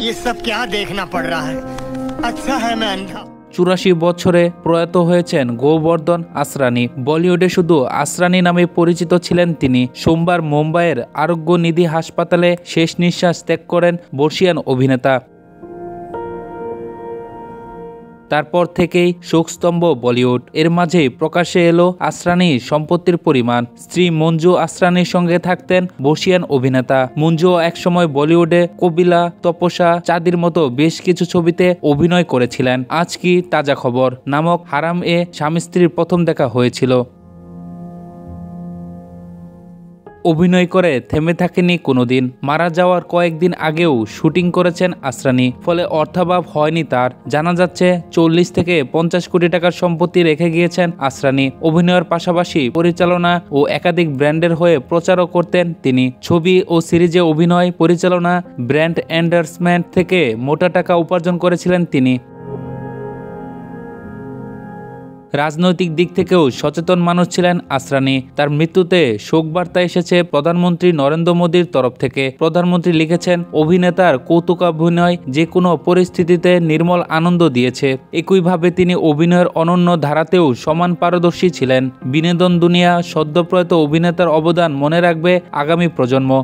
ये सब क्या देखना पड़ रहा है? अच्छा है मैं अंधा। 84 বছরে প্রয়াত হয়েছেন গোবর্ধন আসরানি। বলিউডে শুধু আসরানি নামে পরিচিত ছিলেন তিনি। সোমবার মুম্বাইয়ের আরোগ্য নিধি হাসপাতালে শেষ নিঃশ্বাস ত্যাগ করেন বর্ষিয়ান অভিনেতা। তারপর থেকেই শোকস্তম্ভ বলিউড। এর মাঝেই প্রকাশ্যে এলো আসরানির সম্পত্তির পরিমাণ। স্ত্রী মঞ্জু আসরানির সঙ্গে থাকতেন বর্ষিয়ান অভিনেতা। মঞ্জু একসময় বলিউডে কবিলা, তপস্যা, চাঁদির মতো বেশ কিছু ছবিতে অভিনয় করেছিলেন। আজ কি তাজা খবর নামক হারাম এ স্বামী স্ত্রীর প্রথম দেখা হয়েছিল। অভিনয় করে থেমে থাকেনি কোনোদিন। মারা যাওয়ার কয়েকদিন আগেও শুটিং করেছেন আসরানি, ফলে অর্থাভাব হয়নি তার। জানা যাচ্ছে 40 থেকে 50 কোটি টাকার সম্পত্তি রেখে গিয়েছেন আসরানি। অভিনয়ের পাশাপাশি পরিচালনা ও একাধিক ব্র্যান্ডের হয়ে প্রচারও করতেন তিনি। ছবি ও সিরিজে অভিনয়, পরিচালনা, ব্র্যান্ড এন্ডার্সমেন্ট থেকে মোটা টাকা উপার্জন করেছিলেন তিনি। রাজনৈতিক দিক থেকেও সচেতন মানুষ ছিলেন আসরানি। তার মৃত্যুতে শোকবার্তা এসেছে প্রধানমন্ত্রী নরেন্দ্র মোদীর তরফ থেকে। প্রধানমন্ত্রী লিখেছেন, অভিনেতার কৌতুকাভিনয় যে কোনো পরিস্থিতিতে নির্মল আনন্দ দিয়েছে। একইভাবে তিনি অভিনয়ের অনন্য ধারাতেও সমান পারদর্শী ছিলেন। বিনোদন দুনিয়া সদ্যপ্রয়াত অভিনেতার অবদান মনে রাখবে আগামী প্রজন্ম।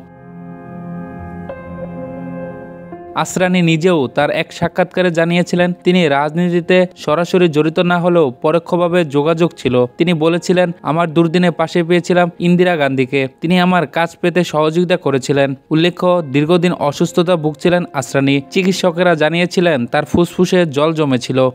আসরানি নিজেও তার এক সাক্ষাৎকারে জানিয়েছিলেন, তিনি রাজনীতিতে সরাসরি জড়িত না হলেও পরোক্ষভাবে যোগাযোগ ছিল। তিনি বলেছিলেন, আমার দুর্দিনে পাশে পেয়েছিলাম ইন্দিরা গান্ধীকে। তিনি আমার কাজ পেতে সহযোগিতা করেছিলেন। উল্লেখ্য, দীর্ঘদিন অসুস্থতা ভুগছিলেন আসরানি। চিকিৎসকেরা জানিয়েছিলেন তার ফুসফুসে জল জমেছিল।